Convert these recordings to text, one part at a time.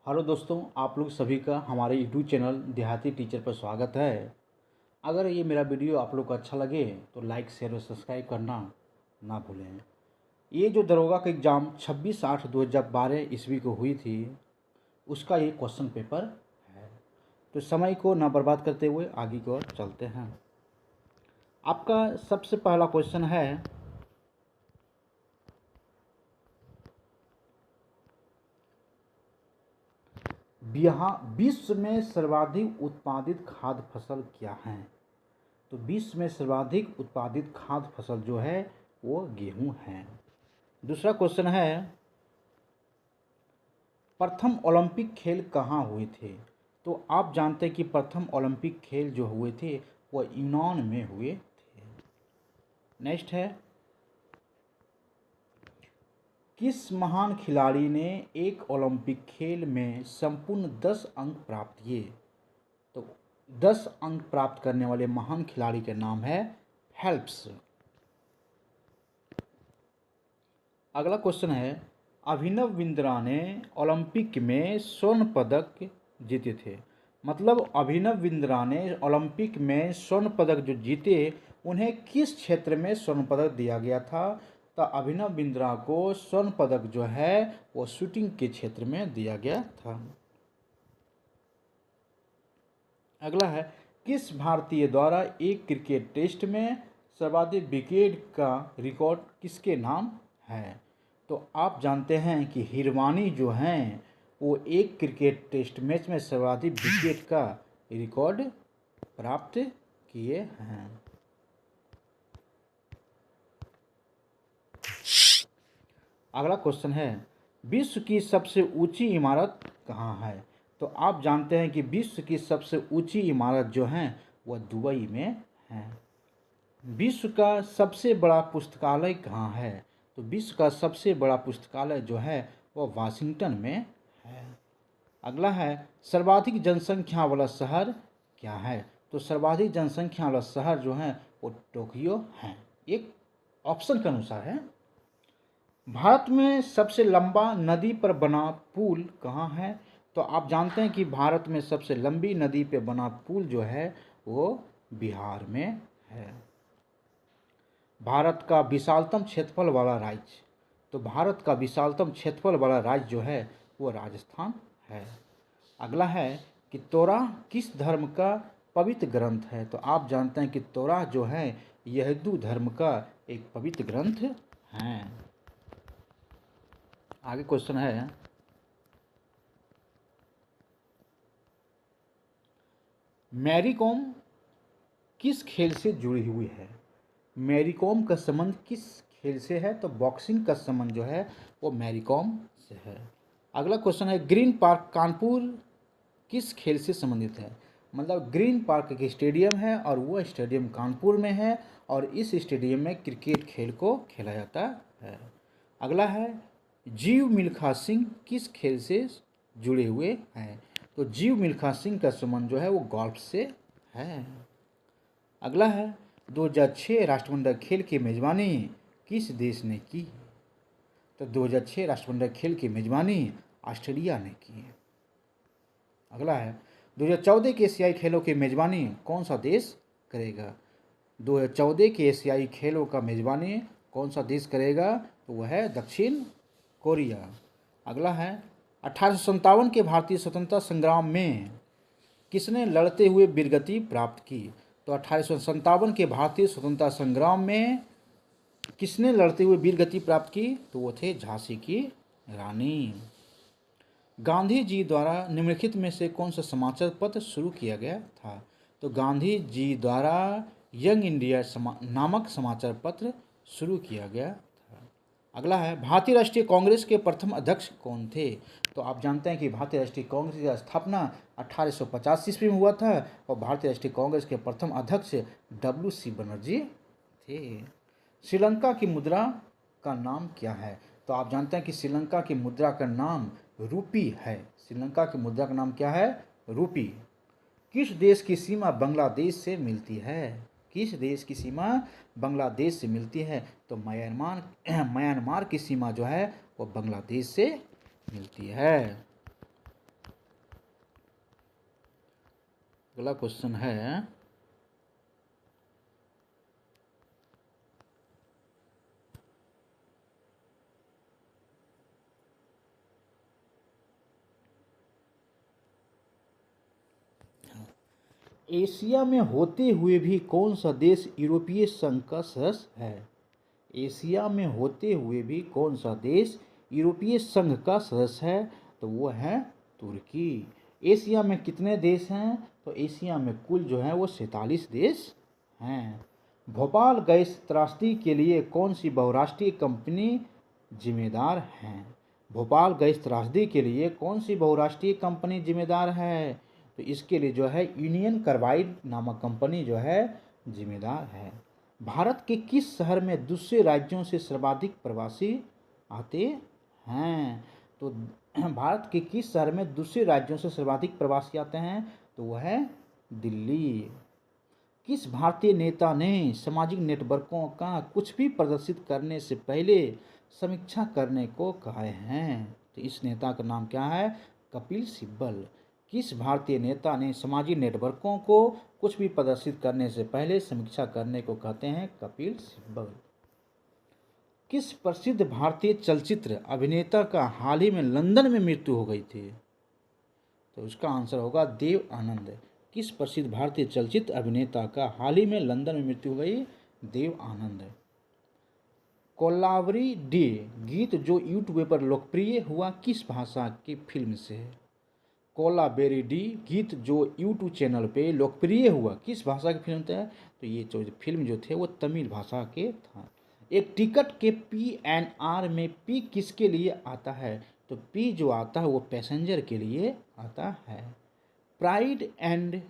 Hello दोस्तों, आप लोग सभी का हमारे यूट्यूब चैनल देहाती टीचर पर स्वागत है। अगर ये मेरा वीडियो आप लोग को अच्छा लगे तो लाइक शेयर और सब्सक्राइब करना ना भूलें। ये जो दरोगा का एग्ज़ाम 26/8/2012 ईस्वी को हुई थी, उसका ये क्वेश्चन पेपर है। तो समय को ना बर्बाद करते हुए आगे की ओर चलते हैं। आपका सबसे पहला क्वेश्चन है, विश्व में सर्वाधिक उत्पादित खाद्य फसल क्या है? तो विश्व में सर्वाधिक उत्पादित खाद्य फसल जो है वो गेहूं है। दूसरा क्वेश्चन है, प्रथम ओलंपिक खेल कहाँ हुए थे? तो आप जानते हैं कि प्रथम ओलंपिक खेल जो हुए थे वो यूनान में हुए थे। नेक्स्ट है, किस महान खिलाड़ी ने एक ओलंपिक खेल में संपूर्ण 10 अंक प्राप्त किए? तो 10 अंक प्राप्त करने वाले महान खिलाड़ी का नाम है फेल्प्स। अगला क्वेश्चन है, अभिनव बिंद्रा ने ओलंपिक में स्वर्ण पदक जीते थे। मतलब अभिनव बिंद्रा ने ओलंपिक में स्वर्ण पदक जो जीते, उन्हें किस क्षेत्र में स्वर्ण पदक दिया गया था? तो अभिनव बिंद्रा को स्वर्ण पदक जो है वो शूटिंग के क्षेत्र में दिया गया था। अगला है, किस भारतीय द्वारा एक क्रिकेट टेस्ट में सर्वाधिक विकेट का रिकॉर्ड किसके नाम है? तो आप जानते हैं कि हिरवानी जो हैं वो एक क्रिकेट टेस्ट मैच में सर्वाधिक विकेट का रिकॉर्ड प्राप्त किए हैं। अगला क्वेश्चन है, विश्व की सबसे ऊंची इमारत कहाँ है? तो आप जानते हैं कि विश्व की सबसे ऊंची इमारत जो है वह दुबई में है। विश्व का सबसे बड़ा पुस्तकालय कहाँ है? तो विश्व का सबसे बड़ा पुस्तकालय जो है वह वाशिंगटन में है। अगला है, सर्वाधिक जनसंख्या वाला शहर क्या है? तो सर्वाधिक जनसंख्या वाला शहर जो है वो टोक्यो है। एक ऑप्शन के अनुसार है। भारत में सबसे लंबा नदी पर बना पुल कहाँ है? तो आप जानते हैं कि भारत में सबसे लंबी नदी पर बना पुल जो है वो बिहार में है। भारत का विशालतम क्षेत्रफल वाला राज्य, तो भारत का विशालतम क्षेत्रफल वाला राज्य जो है वो राजस्थान है। अगला है कि तोरा किस धर्म का पवित्र ग्रंथ है? तो आप जानते हैं कि तोरा जो है यहूदी धर्म का एक पवित्र ग्रंथ है। आगे क्वेश्चन है, मैरी कॉम किस खेल से जुड़ी हुई है? मैरी कॉम का संबंध किस खेल से है? तो बॉक्सिंग का संबंध जो है वो मैरी कॉम से है। अगला क्वेश्चन है, ग्रीन पार्क कानपुर किस खेल से संबंधित है? मतलब ग्रीन पार्क एक स्टेडियम है और वह स्टेडियम कानपुर में है और इस स्टेडियम में क्रिकेट खेल को खेला जाता है। अगला है, जीव मिल्खा सिंह किस खेल से जुड़े हुए हैं? तो जीव मिल्खा सिंह का संबंध जो है वो गोल्फ से है। अगला है, 2006 राष्ट्रमंडल खेल की मेजबानी किस देश ने की? तो 2006 राष्ट्रमंडल खेल की मेजबानी ऑस्ट्रेलिया ने की। अगला है, 2014 के एशियाई खेलों की मेजबानी कौन सा देश करेगा? 2014 के एशियाई खेलों का मेजबानी कौन सा देश करेगा? तो वह है दक्षिण कोरिया। अगला है, 1857 के भारतीय स्वतंत्रता संग्राम में किसने लड़ते हुए वीरगति प्राप्त की? तो 1857 के भारतीय स्वतंत्रता संग्राम में किसने लड़ते हुए वीरगति प्राप्त की? तो वो थे झांसी की रानी। गांधी जी द्वारा निम्नलिखित में से कौन सा समाचार पत्र शुरू किया गया था? तो गांधी जी द्वारा यंग इंडिया नामक समाचार पत्र शुरू किया गया था। अगला है, भारतीय राष्ट्रीय कांग्रेस के प्रथम अध्यक्ष कौन थे? तो आप जानते हैं कि भारतीय राष्ट्रीय कांग्रेस की स्थापना 1850 ईस्वी में हुआ था और भारतीय राष्ट्रीय कांग्रेस के प्रथम अध्यक्ष WC बनर्जी थे। श्रीलंका की मुद्रा का नाम क्या है? तो आप जानते हैं कि श्रीलंका की मुद्रा का नाम रूपी है। श्रीलंका की मुद्रा का नाम क्या है? रूपी। किस देश की सीमा बांग्लादेश से मिलती है? किस देश की सीमा बांग्लादेश से मिलती है? तो म्यांमार की सीमा जो है वो बांग्लादेश से मिलती है। अगला क्वेश्चन है, एशिया में होते हुए भी कौन सा देश यूरोपीय संघ का सदस्य है? एशिया में होते हुए भी कौन सा देश यूरोपीय संघ का सदस्य है? तो वो है तुर्की। एशिया में कितने देश हैं? तो एशिया में कुल जो है वो 47 देश हैं। भोपाल गैस त्रासदी के लिए कौन सी बहुराष्ट्रीय कंपनी जिम्मेदार है? भोपाल गैस त्रासदी के लिए कौन सी बहुराष्ट्रीय कंपनी जिम्मेदार है? तो इसके लिए जो है यूनियन कार्बाइड नामक कंपनी जो है जिम्मेदार है। भारत के किस शहर में दूसरे राज्यों से सर्वाधिक प्रवासी आते हैं? तो भारत के किस शहर में दूसरे राज्यों से सर्वाधिक प्रवासी आते हैं? तो वह है दिल्ली। किस भारतीय नेता ने सामाजिक नेटवर्कों का कुछ भी प्रदर्शित करने से पहले समीक्षा करने को कहा है? तो इस नेता का नाम क्या है? कपिल सिब्बल। किस भारतीय नेता ने सामाजिक नेटवर्कों को कुछ भी प्रदर्शित करने से पहले समीक्षा करने को कहते हैं? कपिल सिब्बल। किस प्रसिद्ध भारतीय चलचित्र अभिनेता का हाल ही में लंदन में मृत्यु हो गई थी? तो इसका आंसर होगा देव आनंद। किस प्रसिद्ध भारतीय चलचित्र अभिनेता का हाल ही में लंदन में मृत्यु हो गई? देव आनंद। कोलावरी डे गीत जो यूट्यूब पर लोकप्रिय हुआ किस भाषा की फिल्म से है? कोलाबेरी डी गीत जो यूट्यूब चैनल पे लोकप्रिय हुआ किस भाषा की फिल्म था? तो ये जो फिल्म जो थे वो तमिल भाषा के था। एक टिकट के PNR में P किसके लिए आता है? तो P जो आता है वो पैसेंजर के लिए आता है। प्राइड एंड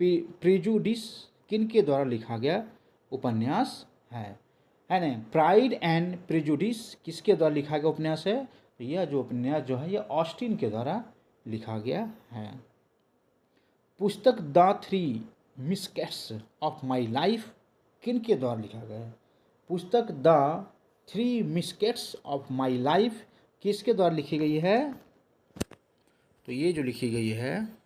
प्रेजुडिस किन के द्वारा लिखा गया उपन्यास है ना? प्राइड एंड प्रेजुडिस किसके द्वारा लिखा गया उपन्यास है? तो यह जो उपन्यास जो है यह ऑस्टिन के द्वारा लिखा गया है। पुस्तक the three mistakes of my life किन के द्वारा लिखा गया है? पुस्तक the three mistakes of my life किसके द्वारा लिखी गई है? तो ये जो लिखी गई है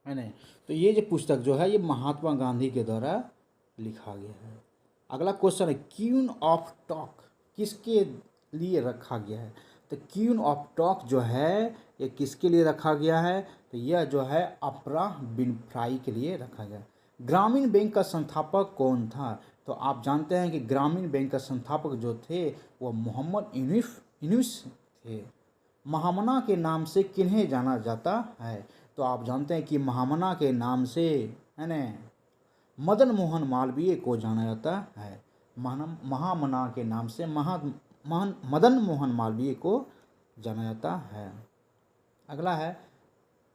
नहीं? तो ये जो पुस्तक जो है ये महात्मा गांधी के द्वारा लिखा गया है। अगला क्वेश्चन है क्वीन ऑफ टॉक किसके लिए रखा गया है? तो क्वीन ऑफ टॉक जो है ये किसके लिए रखा गया है? तो यह जो है अपरा विनफ्राई के लिए रखा गया। ग्रामीण बैंक का संस्थापक कौन था? तो आप जानते हैं कि ग्रामीण बैंक का संस्थापक जो थे वो मोहम्मद यूनुस थे। महामना के नाम से किन्हें जाना जाता है? तो आप जानते हैं कि महामना के नाम से है ना मदन मोहन मालवीय को जाना जाता है। महामना के नाम से मदन मोहन मालवीय को जाना जाता है। अगला है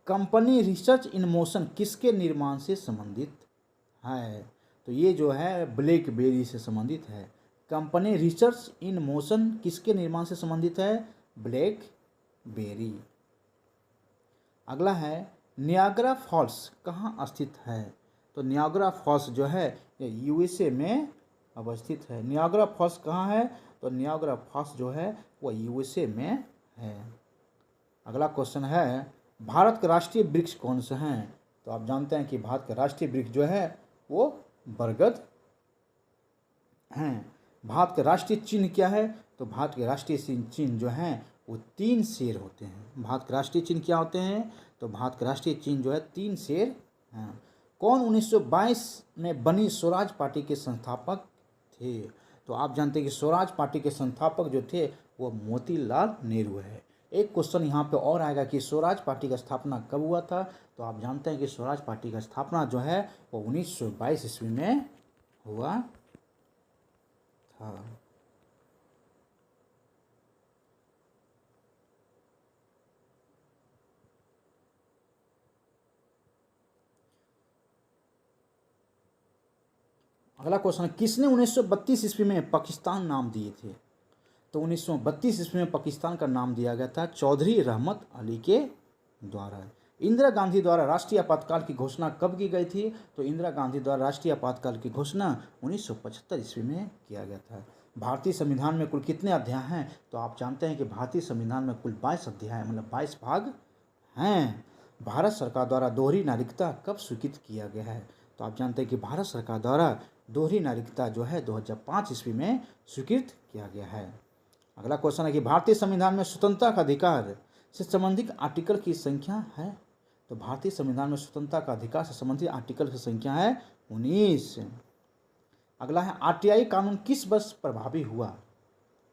कंपनी रिसर्च इन मोशन किसके निर्माण से संबंधित है? तो ये जो है ब्लैकबेरी से संबंधित है। कंपनी रिसर्च इन मोशन किसके निर्माण से संबंधित है? ब्लैकबेरी। अगला है नियाग्रा फॉल्स कहाँ स्थित है? तो नियाग्रा फॉल्स जो है ये USA में अवस्थित है। नियाग्रा फॉल्स कहाँ है? तो नियाग्रा फॉल्स जो है वो USA में है। अगला क्वेश्चन है भारत का राष्ट्रीय वृक्ष कौन से हैं? तो आप जानते हैं कि भारत का राष्ट्रीय वृक्ष जो है वो बरगद हैं। भारत का राष्ट्रीय चिन्ह क्या है? तो भारत के राष्ट्रीय चिन्ह जो हैं वो 3 शेर होते हैं। भारत के राष्ट्रीय चिन्ह क्या होते हैं? तो भारत के राष्ट्रीय चिन्ह जो है 3 शेर हैं। कौन 1922 में बनी स्वराज पार्टी के संस्थापक थे? तो आप जानते हैं कि स्वराज पार्टी के संस्थापक जो थे वो मोतीलाल नेहरू है। एक क्वेश्चन यहाँ पे और आएगा कि स्वराज पार्टी का स्थापना कब हुआ था। तो आप जानते हैं कि स्वराज पार्टी का स्थापना जो है वो 1922 ईस्वी में हुआ था। अगला क्वेश्चन, किसने 1932 ईस्वी में पाकिस्तान नाम दिए थे। तो 1932 ईस्वी में पाकिस्तान का नाम दिया गया था चौधरी रहमत अली के द्वारा। इंदिरा गांधी द्वारा राष्ट्रीय आपातकाल की घोषणा कब की गई थी। तो इंदिरा गांधी द्वारा राष्ट्रीय आपातकाल की घोषणा 1975 ईस्वी में किया गया था। भारतीय संविधान में कुल कितने अध्याय हैं। तो आप जानते हैं कि भारतीय संविधान में कुल 22 अध्याय मतलब 22 भाग हैं। भारत सरकार द्वारा दोहरी नागरिकता कब स्वीकृत किया गया है। तो आप जानते हैं कि भारत सरकार द्वारा दोहरी नागरिकता जो है 2005 ईस्वी में स्वीकृत किया गया है। अगला क्वेश्चन है कि भारतीय संविधान में स्वतंत्रता का अधिकार से संबंधित आर्टिकल की संख्या है। तो भारतीय संविधान में स्वतंत्रता का अधिकार से संबंधित आर्टिकल की संख्या है 19। अगला है आरटीआई कानून किस वर्ष प्रभावी हुआ।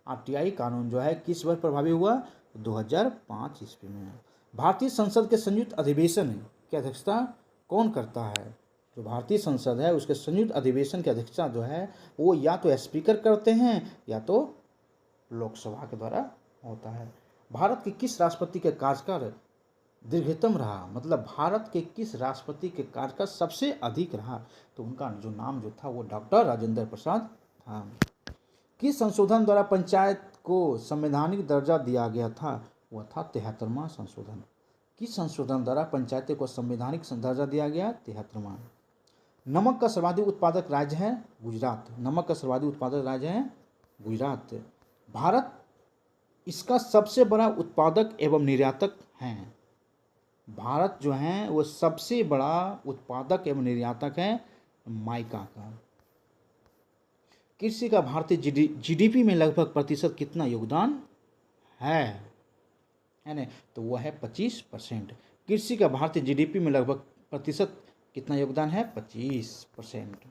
आरटीआई कानून जो है किस वर्ष प्रभावी हुआ। 2005 ईस्वी में। भारतीय संसद के संयुक्त अधिवेशन की अध्यक्षता कौन करता है। जो भारतीय संसद है उसके संयुक्त अधिवेशन की अध्यक्षता जो है वो या तो स्पीकर करते हैं या तो लोकसभा के द्वारा होता है। भारत के किस राष्ट्रपति के कार्यकाल दीर्घतम रहा। मतलब भारत के किस राष्ट्रपति के कार्यकाल सबसे अधिक रहा। तो उनका जो नाम जो था वो डॉक्टर राजेंद्र प्रसाद था। किस संशोधन द्वारा पंचायत को संवैधानिक दर्जा दिया गया था। वह था 73वां संशोधन। किस संशोधन द्वारा पंचायत को संवैधानिक दर्जा दिया गया। 73वां। नमक का सर्वाधिक उत्पादक राज्य है गुजरात। नमक का सर्वाधिक उत्पादक राज्य है गुजरात। भारत इसका सबसे बड़ा उत्पादक एवं निर्यातक है। भारत जो है वो सबसे बड़ा उत्पादक एवं निर्यातक है माइका का। कृषि का भारतीय जीडीपी में लगभग प्रतिशत कितना योगदान है ना। तो वह है 25%। कृषि का भारतीय जीडीपी में लगभग प्रतिशत कितना योगदान है 25%।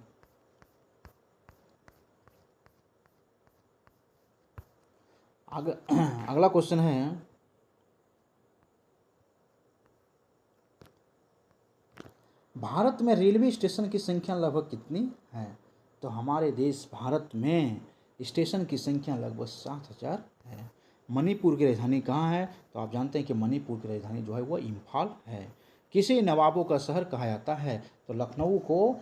अगला क्वेश्चन है भारत में रेलवे स्टेशन की संख्या लगभग कितनी है। तो हमारे देश भारत में स्टेशन की संख्या लगभग 7000 है। मणिपुर की राजधानी कहाँ है। तो आप जानते हैं कि मणिपुर की राजधानी जो है वो इम्फाल है। किसे नवाबों का शहर कहा जाता है। तो लखनऊ को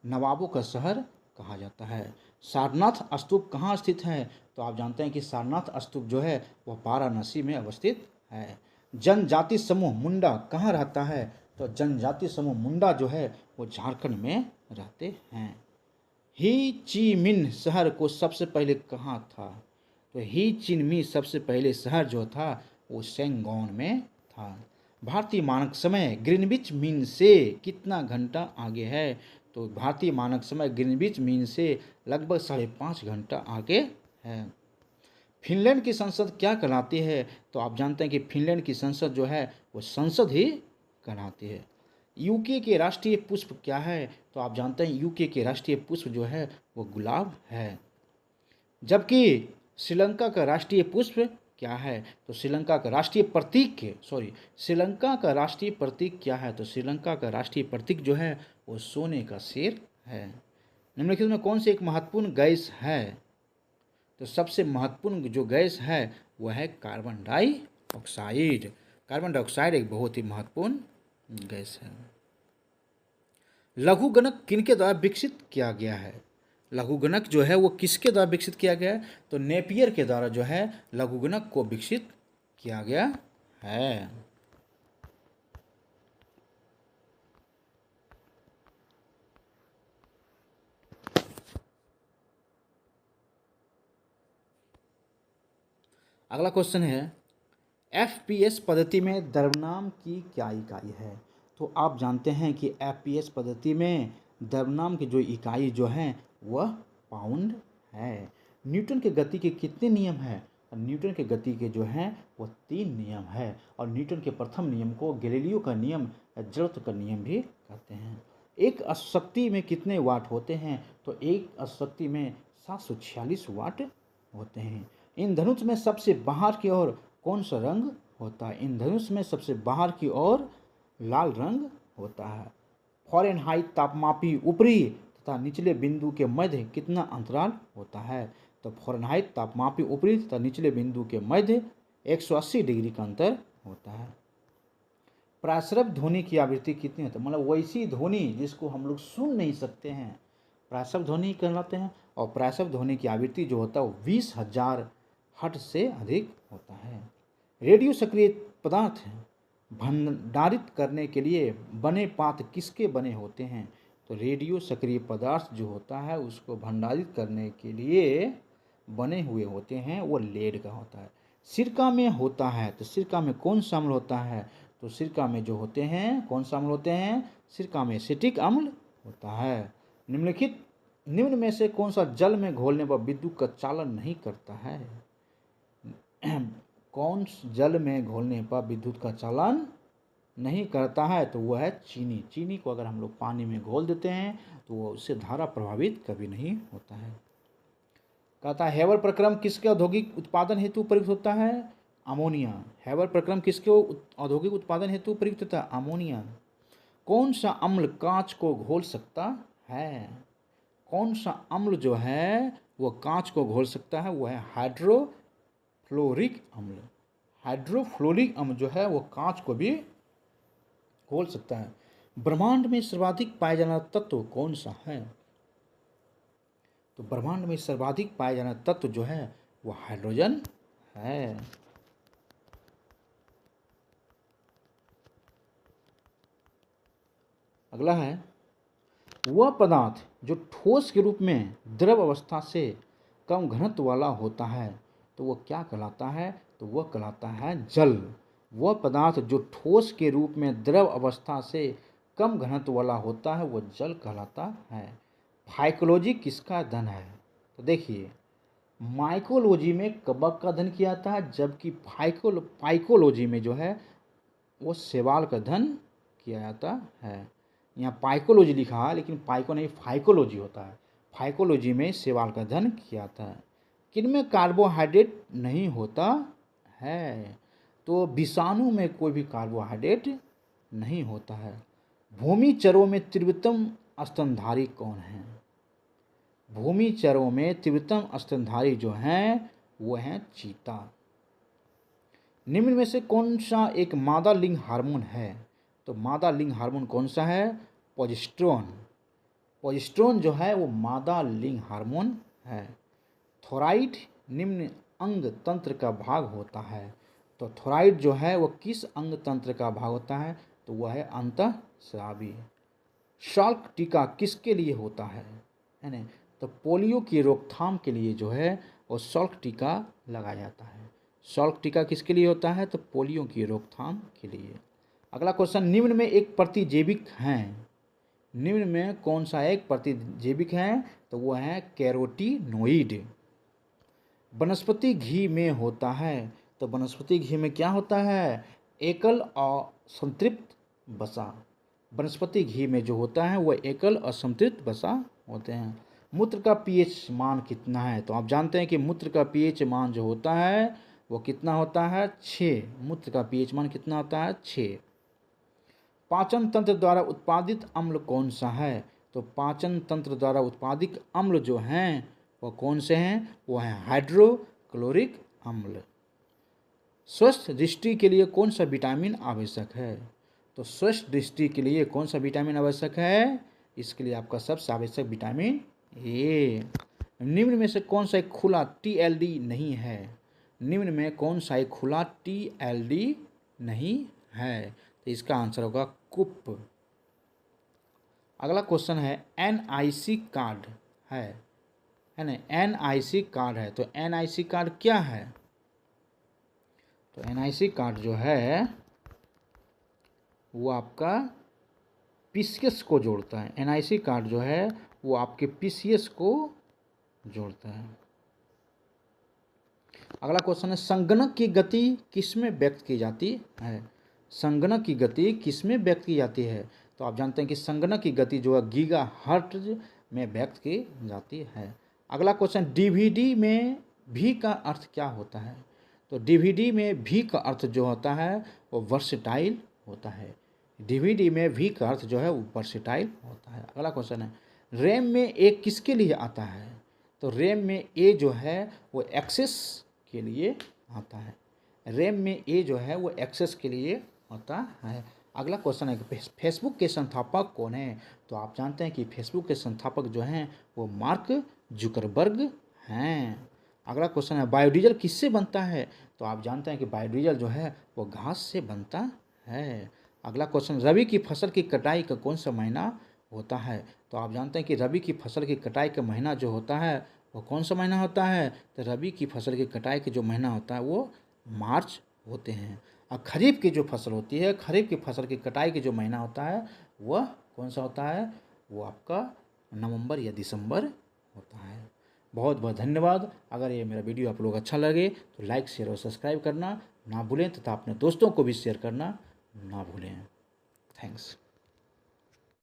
नवाबों का शहर कहा जाता है। सारनाथ स्तूप कहाँ स्थित है। तो आप जानते हैं कि सारनाथ स्तूप जो है वह वाराणसी में अवस्थित है। जनजाति समूह मुंडा कहाँ रहता है। तो जनजाति समूह मुंडा जो है वो झारखंड में रहते हैं। ही ची मिन्ह शहर को सबसे पहले कहाँ था। तो ही चिन्ह सबसे पहले शहर जो था वो सेंगोन में था। भारतीय मानक समय ग्रीनविच मीन से कितना घंटा आगे है। तो भारतीय मानक समय ग्रीनविच मीन से लगभग 5.5 घंटा आगे है। फिनलैंड की संसद क्या कहलाती है। तो आप जानते हैं कि फिनलैंड की संसद जो है वो संसद ही कहलाती है। यूके के राष्ट्रीय पुष्प क्या है। तो आप जानते हैं यूके के राष्ट्रीय पुष्प जो है वो गुलाब है। जबकि श्रीलंका का राष्ट्रीय पुष्प क्या है। तो श्रीलंका का राष्ट्रीय प्रतीक श्रीलंका का राष्ट्रीय प्रतीक क्या है। तो श्रीलंका का राष्ट्रीय प्रतीक जो है वो सोने का शेर है। निम्नलिखित में कौन सी एक महत्वपूर्ण गैस है। तो सबसे महत्वपूर्ण जो गैस है वह है कार्बन डाइऑक्साइड। कार्बन डाइऑक्साइड एक बहुत ही महत्वपूर्ण गैस है। लघुगणक किनके द्वारा विकसित किया गया है। लघुगणक जो है वो किसके द्वारा विकसित किया गया है। तो नेपियर के द्वारा जो है लघुगणक को विकसित किया गया है। अगला क्वेश्चन है एफपीएस पद्धति में द्रव्यमान की क्या इकाई है। तो आप जानते हैं कि एफपीएस पद्धति में द्रव्यमान की जो इकाई जो है वह पाउंड है। न्यूटन के गति के कितने नियम हैं। न्यूटन के गति के जो हैं वो 3 नियम है। और न्यूटन के प्रथम नियम को गैलीलियो का नियम या जड़त्व का नियम भी कहते हैं। एक अशक्ति में कितने वाट होते हैं। तो एक अशक्ति में 746 वाट होते हैं। इंद्रधनुष में सबसे बाहर की ओर कौन सा रंग होता है? इंद्रधनुष में सबसे बाहर की ओर लाल रंग होता है। फ़ारेनहाइट तापमापी ऊपरी तथा निचले बिंदु के मध्य कितना अंतराल होता है? तो फ़ारेनहाइट तापमापी ऊपरी तथा निचले बिंदु के मध्य 180 डिग्री का अंतर होता है। प्रासरभ ध्वनि की आवृत्ति कितनी होती है? मतलब वैसी ध्वनि जिसको हम लोग सुन नहीं सकते हैं, प्रासरभ ध्वनि कहलाते हैं। और प्रासरभ ध्वनि की आवृत्ति जो होता है वो 20,000 हर्ट्ज से अधिक होता है। रेडियो सक्रिय पदार्थ भंडारित करने के लिए बने पात्र किसके बने होते हैं? तो रेडियो सक्रिय पदार्थ जो होता है उसको भंडारित करने के लिए बने हुए होते हैं वो लेड का होता है। सिरका में होता है तो सिरका में कौन शामिल होता है? तो सिरका में जो होते हैं कौन शामिल होते हैं? सिरका में एसिटिक अम्ल होता है। निम्न में से कौन सा जल में घोलने पर विद्युत का चालन नहीं करता है? कौन जल में घोलने पर विद्युत का चालन नहीं करता है? तो वह है चीनी। चीनी को अगर हम लोग पानी में घोल देते हैं तो वो उससे धारा प्रभावित कभी नहीं होता है। कहता है हेवर प्रक्रम किसके औद्योगिक उत्पादन हेतु प्रयुक्त होता है? अमोनिया। हेवर प्रक्रम किसके औद्योगिक उत्पादन हेतु प्रयुक्त होता है? अमोनिया। कौन सा अम्ल कांच को घोल सकता है? कौन सा अम्ल जो है वो कांच को घोल सकता है? वो है हाइड्रोफ्लोरिक अम्ल। हाइड्रोफ्लोरिक अम्ल जो है वो कांच को भी घोल सकता है। ब्रह्मांड में सर्वाधिक पाया जाना तत्व कौन सा है? तो ब्रह्मांड में सर्वाधिक पाया जाना तत्व जो है वो हाइड्रोजन है। अगला है वह पदार्थ जो ठोस के रूप में द्रव अवस्था से कम घनत्व वाला होता है तो वह क्या कहलाता है? तो वह कहलाता है जल। वह पदार्थ जो ठोस के रूप में द्रव अवस्था से कम घनत्व वाला होता है वह जल कहलाता है। फाइकोलॉजी किसका अध्ययन है? तो देखिए माइकोलॉजी में कवक का अध्ययन किया जाता है, जबकि फाइकोलॉजी में जो है वो शैवाल का अध्ययन किया जाता है। यहाँ पाइकोलॉजी लिखा है लेकिन पाइको नहीं फाइकोलॉजी होता है। फाइकोलॉजी में शैवाल का अध्ययन किया जाता है। किनमें कार्बोहाइड्रेट नहीं होता है? तो विषाणु में कोई भी कार्बोहाइड्रेट नहीं होता है। भूमिचरों में तीव्रतम स्तनधारी कौन है? भूमिचरों में तीव्रतम स्तनधारी जो हैं वो हैं चीता। निम्न में से कौन सा एक मादा लिंग हार्मोन है? तो मादा लिंग हार्मोन कौन सा है? प्रोजेस्टेरोन। प्रोजेस्टेरोन जो है वो मादा लिंग हार्मोन है। थोराइड निम्न अंग तंत्र का भाग होता है। तो थोराइड जो है वो किस अंग तंत्र का भाग होता है? तो वह है अंतःस्रावी। सल्क टीका किसके लिए होता है ना? तो पोलियो की रोकथाम के लिए जो है वो सल्क टीका लगाया जाता है। सल्क टीका किसके लिए होता है? तो पोलियो की रोकथाम के लिए। अगला क्वेश्चन निम्न में एक प्रतिजैविक हैं। निम्न में कौन सा एक प्रतिजैविक है? तो वो है कैरोटीनोइड। वनस्पति घी में होता है। तो वनस्पति घी में क्या होता है? एकल और संतृप्त वसा। वनस्पति घी में जो होता है वह एकल और संतृप्त वसा होते हैं। मूत्र का पीएच मान कितना है? तो आप जानते हैं कि मूत्र का पीएच मान जो होता है वो कितना होता है? 6। मूत्र का पीएच मान कितना होता है? 6। पाचन तंत्र द्वारा उत्पादित अम्ल कौन सा है? तो पाचन तंत्र द्वारा उत्पादित अम्ल जो हैं वो कौन से हैं? वो हैं हाइड्रोक्लोरिक अम्ल। स्वस्थ दृष्टि के लिए कौन सा विटामिन आवश्यक है? तो स्वस्थ दृष्टि के लिए कौन सा विटामिन आवश्यक है? इसके लिए आपका सबसे आवश्यक विटामिन ए। निम्न में से कौन सा एक खुला टीएलडी नहीं है? निम्न में कौन सा एक खुला टीएलडी नहीं है? तो इसका आंसर होगा कुप। अगला क्वेश्चन है एनआईसी कार्ड है ना? एनआईसी कार्ड है तो एनआईसी कार्ड क्या है? तो एनआईसी कार्ड जो है वो आपका पीसीएस को जोड़ता है। एनआईसी कार्ड जो है वो आपके पीसीएस को जोड़ता है। अगला क्वेश्चन है संगणक की गति किसमें व्यक्त की जाती है? संगणक की गति किसमें व्यक्त की जाती है? तो आप जानते हैं कि संगणक की गति जो है गीगाहर्ट्ज में व्यक्त की जाती है। अगला क्वेश्चन डीवीडी में भी का अर्थ क्या होता है? तो डीवीडी में भी का अर्थ जो होता है वो वर्सेटाइल होता है। डीवीडी में भी का अर्थ जो है वो वर्सेटाइल होता है। अगला क्वेश्चन है, रैम में ए किसके लिए आता है? तो रैम में ए जो है वो एक्सेस के लिए आता है। रैम में ए जो है वो एक्सेस के लिए होता है। अगला क्वेश्चन है कि फेसबुक के संस्थापक कौन है? तो आप जानते हैं कि फेसबुक के संस्थापक जो हैं वो मार्क जुकरबर्ग हैं। अगला क्वेश्चन है, बायोडीजल किससे बनता है? तो आप जानते हैं कि बायोडीजल जो है वो घास से बनता है। अगला क्वेश्चन, रबी की फसल की कटाई का कौन सा महीना होता है? तो आप जानते हैं कि रबी की फसल की कटाई का महीना जो होता है वो कौन सा महीना होता है? तो रबी की फसल की कटाई के जो महीना होता है वो मार्च होते हैं। और खरीफ की जो फसल होती है, खरीफ की फसल की कटाई के जो महीना होता है वह कौन सा होता है? वो आपका नवंबर या दिसंबर होता है। बहुत बहुत धन्यवाद। अगर ये मेरा वीडियो आप लोग अच्छा लगे तो लाइक शेयर और सब्सक्राइब करना ना भूलें तथा अपने दोस्तों को भी शेयर करना ना भूलें। थैंक्स।